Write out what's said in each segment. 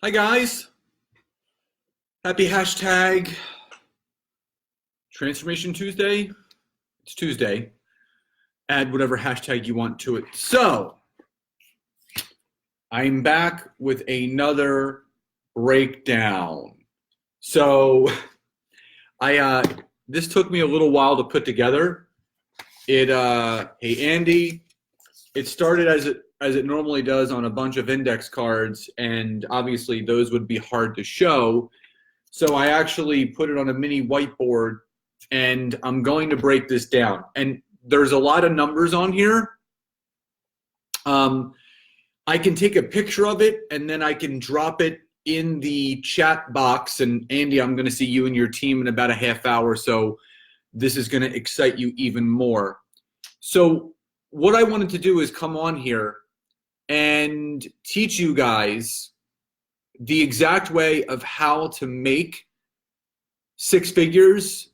Hi guys, happy hashtag Transformation Tuesday. It's Tuesday. Add whatever hashtag you want to it. So, I'm back with another breakdown. So, this took me a little while to put together. Hey Andy, it started as it normally does on a bunch of index cards, and obviously those would be hard to show. So I actually put it on a mini whiteboard, and I'm going to break this down. And there's a lot of numbers on here. I can take a picture of it, and then I can drop it in the chat box. And Andy, I'm going to see you and your team in about a half hour, so this is going to excite you even more. So what I wanted to do is come on here and teach you guys the exact way of how to make six figures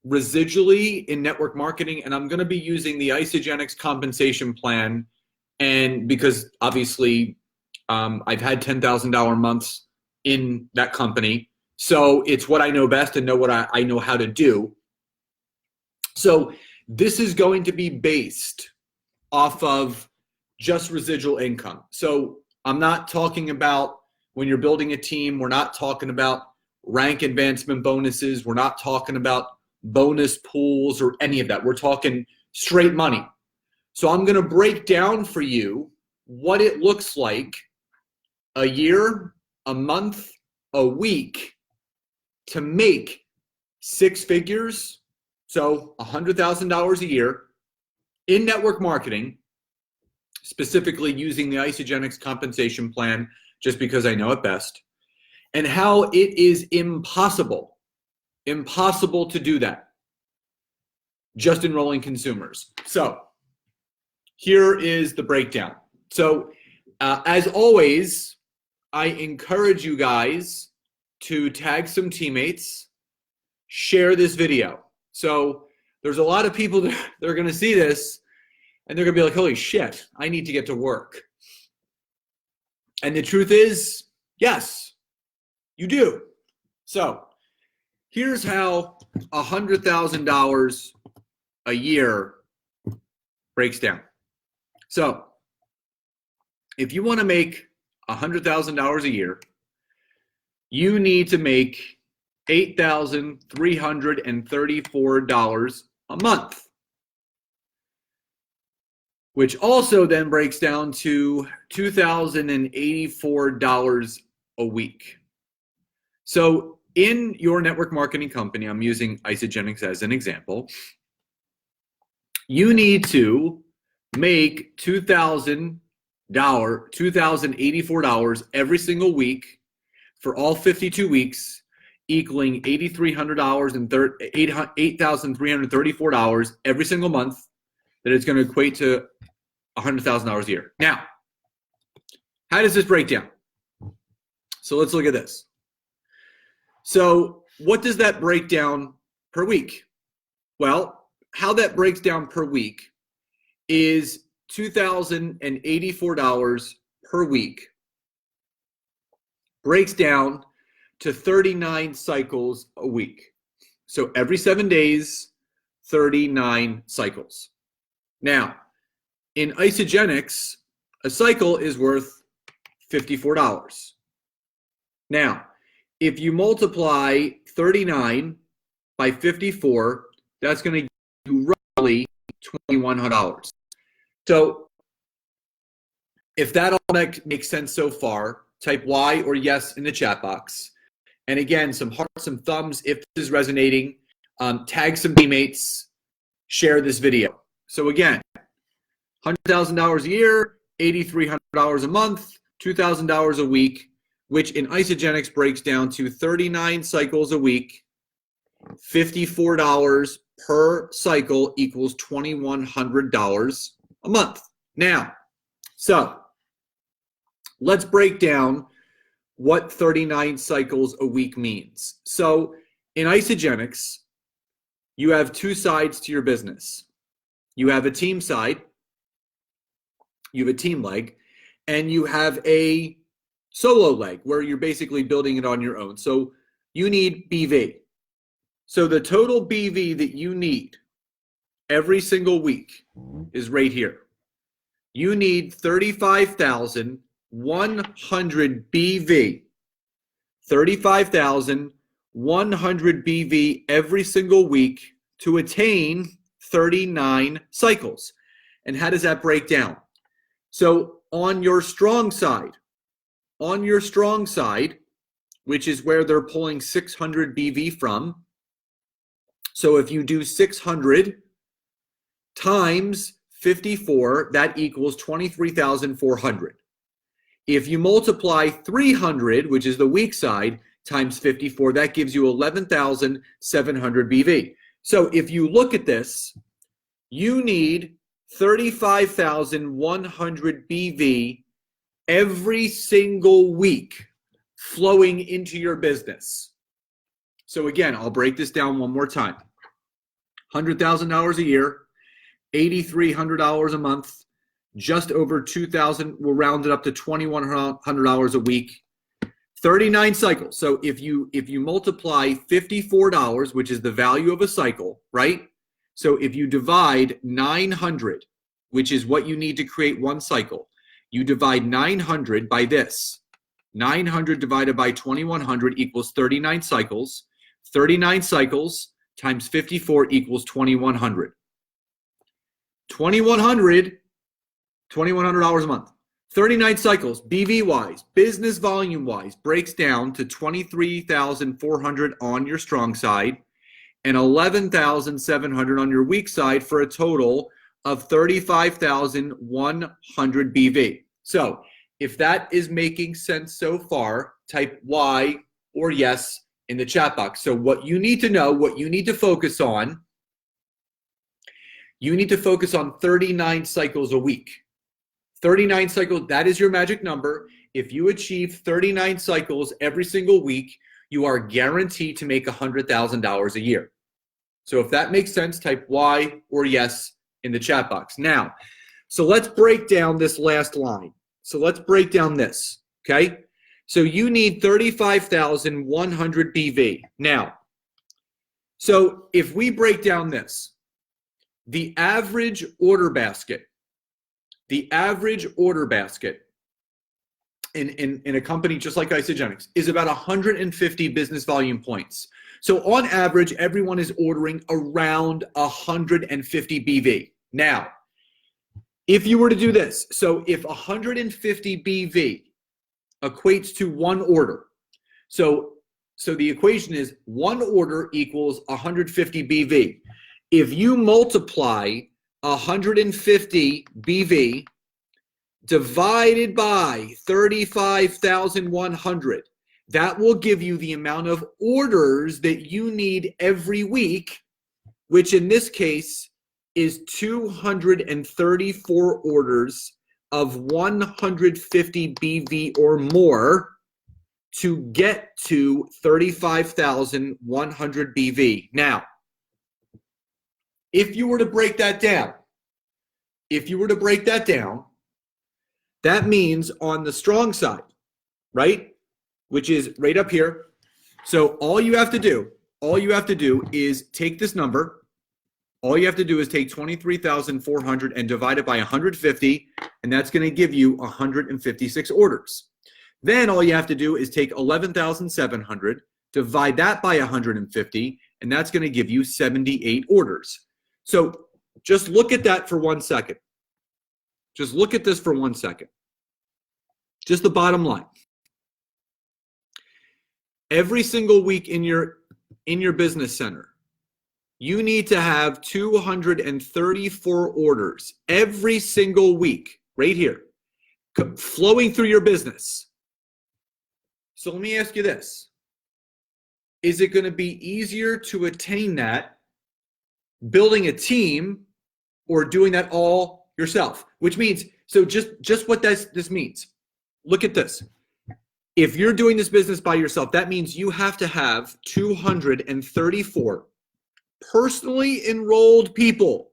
residually in network marketing. And I'm going to be using the Isagenix compensation plan. And because obviously I've had $10,000 months in that company. So it's what I know best and know what I know how to do. So this is going to be based off of just residual income. So I'm not talking about when you're building a team, we're not talking about rank advancement bonuses, we're not talking about bonus pools or any of that. We're talking straight money. So I'm going to break down for you what it looks like a year, a month, a week to make six figures, so $100,000 a year in network marketing, specifically using the Isagenix compensation plan, just because I know it best, and how it is impossible to do that, just enrolling consumers. So here is the breakdown. So as always, I encourage you guys to tag some teammates, share this video. So there's a lot of people that are going to see this, and they're going to be like, holy shit, I need to get to work. And the truth is, yes, you do. So here's how $100,000 a year breaks down. So if you want to make $100,000 a year, you need to make $8,334 a month, which also then breaks down to $2,084 a week. So in your network marketing company, I'm using Isagenix as an example, you need to make $2,084 every single week for all 52 weeks, equaling $8,334 every single month. That it's going to equate to $100,000 a year. Now, how does this break down? So let's look at this. So what does that break down per week? Well, how that breaks down per week is $2,084 per week breaks down to 39 cycles a week. So every 7 days, 39 cycles. Now, in Isagenix, a cycle is worth $54. Now, if you multiply 39 by 54, that's going to give you roughly $2,100. So if that all makes sense so far, type Y or yes in the chat box. And again, some hearts, some thumbs if this is resonating. Tag some teammates, share this video. So again, $100,000 a year, $8,300 a month, $2,000 a week, which in Isagenix breaks down to 39 cycles a week, $54 per cycle equals $2,100 a month. Now, so let's break down what 39 cycles a week means. So in Isagenix, you have two sides to your business. You have a team side, you have a team leg, and you have a solo leg, where you're basically building it on your own. So you need BV. So the total BV that you need every single week is right here. You need 35,100 BV. 35,100 BV every single week to attain 39 cycles. And how does that break down? So on your strong side, which is where they're pulling 600 BV from, so if you do 600 times 54, that equals 23,400. If you multiply 300, which is the weak side, times 54, that gives you 11,700 BV. So if you look at this, you need 35,100 BV every single week flowing into your business. So again, I'll break this down one more time. $100,000 a year, $8,300 a month, just over 2,000, we'll round it up to $2,100 a week, 39 cycles. So if you multiply $54, which is the value of a cycle, right? So if you divide 900, which is what you need to create one cycle, you divide 900 by this. 900 divided by 2,100 equals 39 cycles. 39 cycles times 54 equals 2,100. $2,100 a month. 39 cycles, BV-wise, business volume-wise, breaks down to 23,400 on your strong side and 11,700 on your weak side for a total of 35,100 BV. So if that is making sense so far, type Y or yes in the chat box. So what you need to know, what you need to focus on, you need to focus on 39 cycles a week. 39 cycles, that is your magic number. If you achieve 39 cycles every single week, you are guaranteed to make $100,000 a year. So if that makes sense, type Y or yes in the chat box. Now, so let's break down this last line. So let's break down this, okay? So you need 35,100 BV. Now, so if we break down this, the average order basket in a company just like Isagenix is about 150 business volume points. So on average, everyone is ordering around 150 BV. Now, if you were to do this, so if 150 BV equates to one order, so the equation is one order equals 150 BV. If you multiply 150 BV divided by 35,100, that will give you the amount of orders that you need every week, which in this case is 234 orders of 150 BV or more to get to 35,100 BV. Now, if you were to break that down, that means on the strong side, right? Which is right up here. So all you have to do is take this number. All you have to do is take 23,400 and divide it by 150, and that's going to give you 156 orders. Then all you have to do is take 11,700, divide that by 150, and that's going to give you 78 orders. So just look at that for 1 second. Just look at this for 1 second. Just the bottom line. Every single week in your business center, you need to have 234 orders every single week, right here, flowing through your business. So let me ask you this. Is it going to be easier to attain that building a team or doing that all yourself? Which means, so just what this means. Look at this. If you're doing this business by yourself, that means you have to have 234 personally enrolled people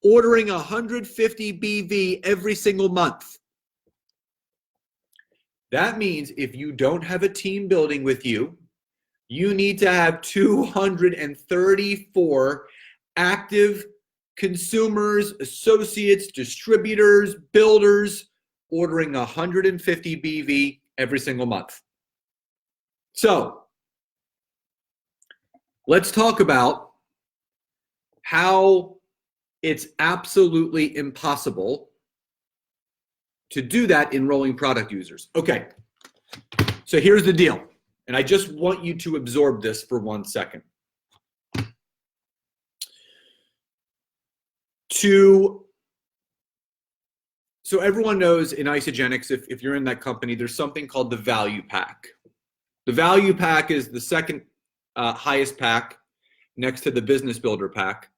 ordering 150 BV every single month. That means if you don't have a team building with you, you need to have 234 active consumers, associates, distributors, builders ordering 150 BV every single month. So let's talk about how it's absolutely impossible to do that enrolling product users. Okay, so here's the deal. And I just want you to absorb this for 1 second. So everyone knows in Isogenics, if you're in that company, there's something called the value pack. The value pack is the second highest pack next to the business builder pack.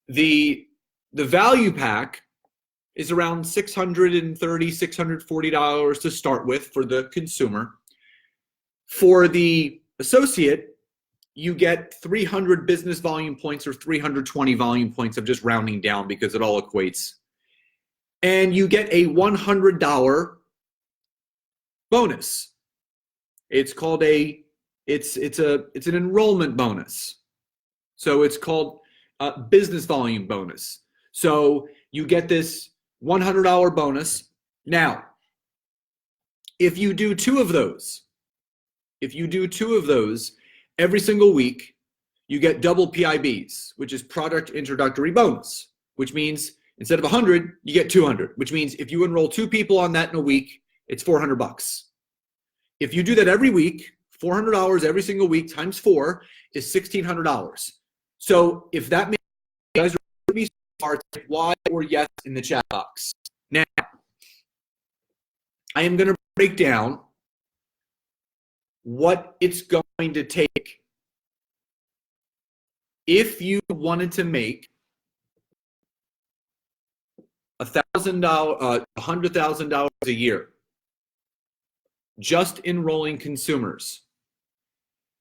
The value pack is around $630, $640 to start with for the consumer. For the associate, you get 300 business volume points or 320 volume points. I'm just rounding down because it all equates. And you get a $100 bonus. It's called it's an enrollment bonus. So it's called a business volume bonus. So you get this $100 bonus. Now, if you do two of those every single week, you get double PIBs, which is product introductory bonus, which means instead of 100, you get 200, which means if you enroll 2 people on that in a week, it's $400. If you do that every week, $400 every single week times 4 is $1,600. So if that makes you guys are be smart, type Y or yes in the chat box. Now, I am going to break down what it's going to take if you wanted to make $100,000 a year just enrolling consumers.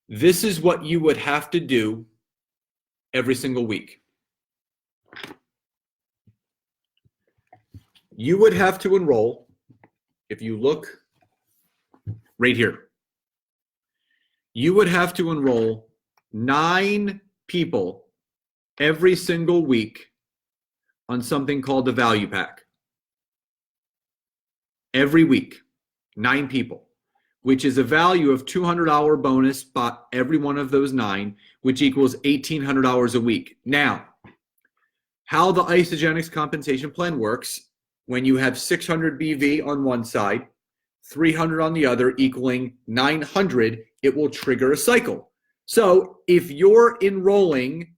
This is what you would have to do every single week. You would have to enroll, if you look right here, you would have to enroll 9 people every single week on something called the value pack. Every week, 9 people, which is a value of $200 bonus by every one of those 9, which equals $1,800 a week. Now, how the Isogenics compensation plan works, when you have 600 BV on one side, 300 on the other, equaling 900, it will trigger a cycle. So if you're enrolling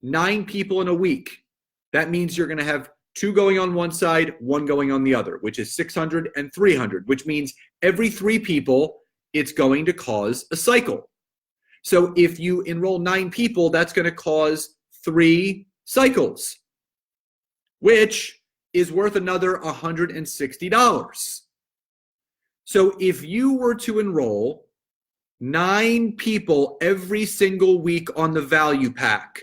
9 people in a week, that means you're going to have 2 going on one side, 1 going on the other, which is 600 and 300, which means every 3 people, it's going to cause a cycle. So if you enroll 9 people, that's going to cause 3 cycles, which is worth another $160. So if you were to enroll 9 people every single week on the value pack,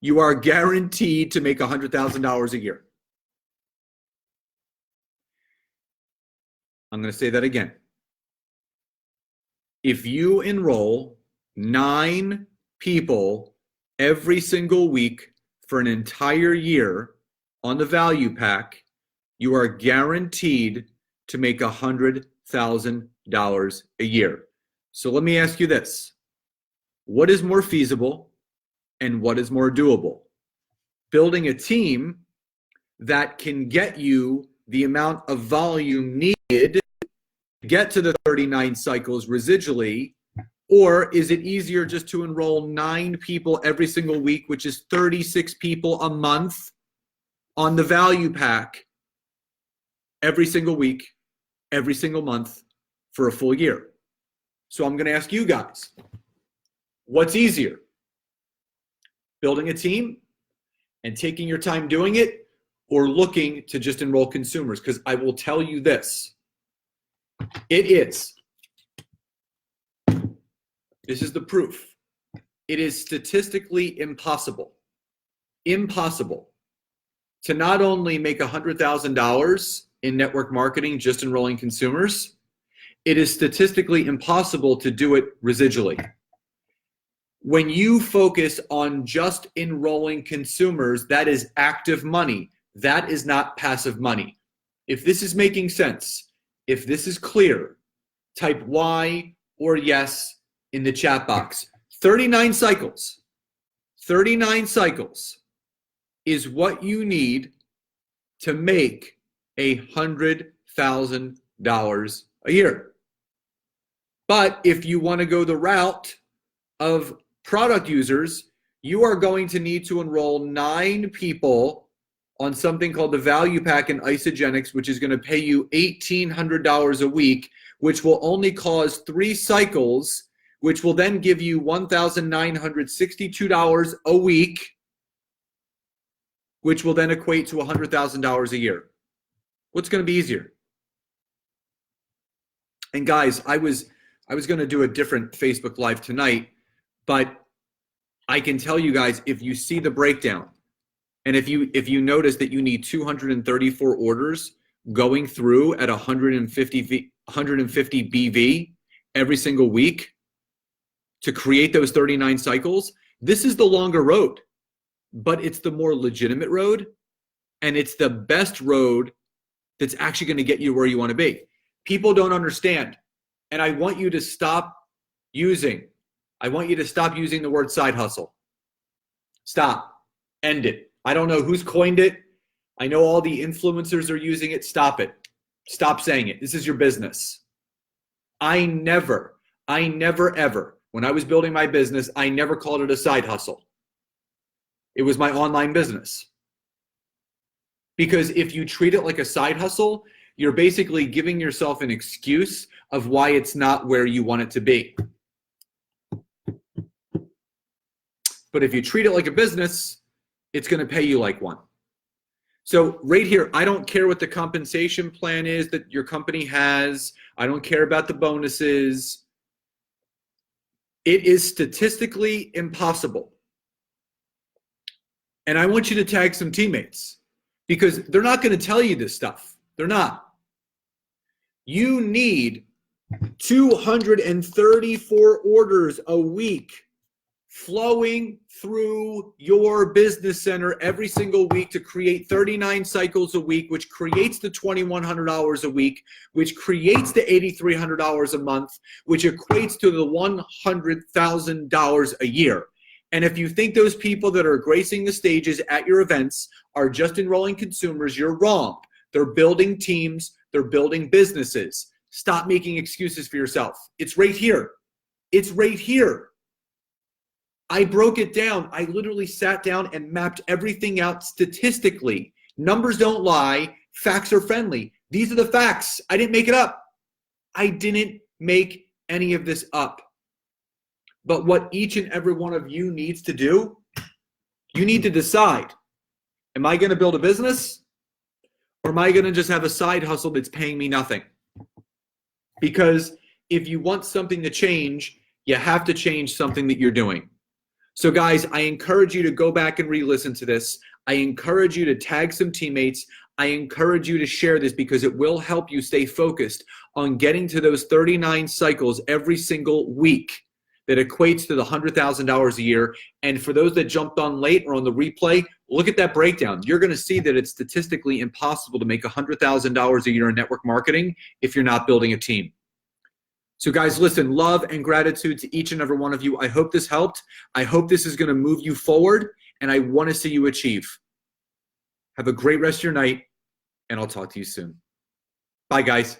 you are guaranteed to make $100,000 a year. I'm going to say that again. If you enroll 9 people every single week for an entire year on the value pack, you are guaranteed to make $100,000 a year. So let me ask you this. What is more feasible and what is more doable? Building a team that can get you the amount of volume needed to get to the 39 cycles residually, or is it easier just to enroll 9 people every single week, which is 36 people a month on the value pack every single week, every single month for a full year? So I'm going to ask you guys, what's easier? Building a team and taking your time doing it, or looking to just enroll consumers? Because I will tell you this, this is the proof. It is statistically impossible to not only make $100,000 in network marketing, just enrolling consumers, it is statistically impossible to do it residually. When you focus on just enrolling consumers, that is active money. That is not passive money. If this is making sense, if this is clear, type Y or yes in the chat box. 39 cycles. 39 cycles is what you need to make $100,000 a year. But if you want to go the route of product users, you are going to need to enroll 9 people on something called the value pack in Isogenics, which is going to pay you $1,800 a week, which will only cause 3 cycles, which will then give you $1,962 a week, which will then equate to $100,000 a year. What's going to be easier? And guys, I was going to do a different Facebook Live tonight, but I can tell you guys, if you see the breakdown, and if you notice that you need 234 orders going through at 150 BV every single week to create those 39 cycles, this is the longer road, but it's the more legitimate road, and it's the best road that's actually going to get you where you want to be. People don't understand, and I want you to stop using the word side hustle. Stop. End it. I don't know who's coined it. I know all the influencers are using it. Stop it. Stop saying it. This is your business. I never ever, when I was building my business, I never called it a side hustle. It was my online business. Because if you treat it like a side hustle, you're basically giving yourself an excuse of why it's not where you want it to be. But if you treat it like a business, it's going to pay you like one. So right here, I don't care what the compensation plan is that your company has. I don't care about the bonuses. It is statistically impossible. And I want you to tag some teammates because they're not going to tell you this stuff. They're not. You need 234 orders a week flowing through your business center every single week to create 39 cycles a week, which creates the $2,100 a week, which creates the $8,300 a month, which equates to the $100,000 a year. And if you think those people that are gracing the stages at your events are just enrolling consumers, you're wrong. They're building teams. They're building businesses. Stop making excuses for yourself. It's right here. It's right here. I broke it down. I literally sat down and mapped everything out statistically. Numbers don't lie. Facts are friendly. These are the facts. I didn't make it up. I didn't make any of this up. But what each and every one of you needs to do, you need to decide, am I going to build a business or am I going to just have a side hustle that's paying me nothing? Because if you want something to change, you have to change something that you're doing. So guys, I encourage you to go back and re-listen to this. I encourage you to tag some teammates. I encourage you to share this because it will help you stay focused on getting to those 39 cycles every single week that equates to the $100,000 a year. And for those that jumped on late or on the replay, look at that breakdown. You're going to see that it's statistically impossible to make $100,000 a year in network marketing if you're not building a team. So guys, listen, love and gratitude to each and every one of you. I hope this helped. I hope this is going to move you forward, and I want to see you achieve. Have a great rest of your night, and I'll talk to you soon. Bye, guys.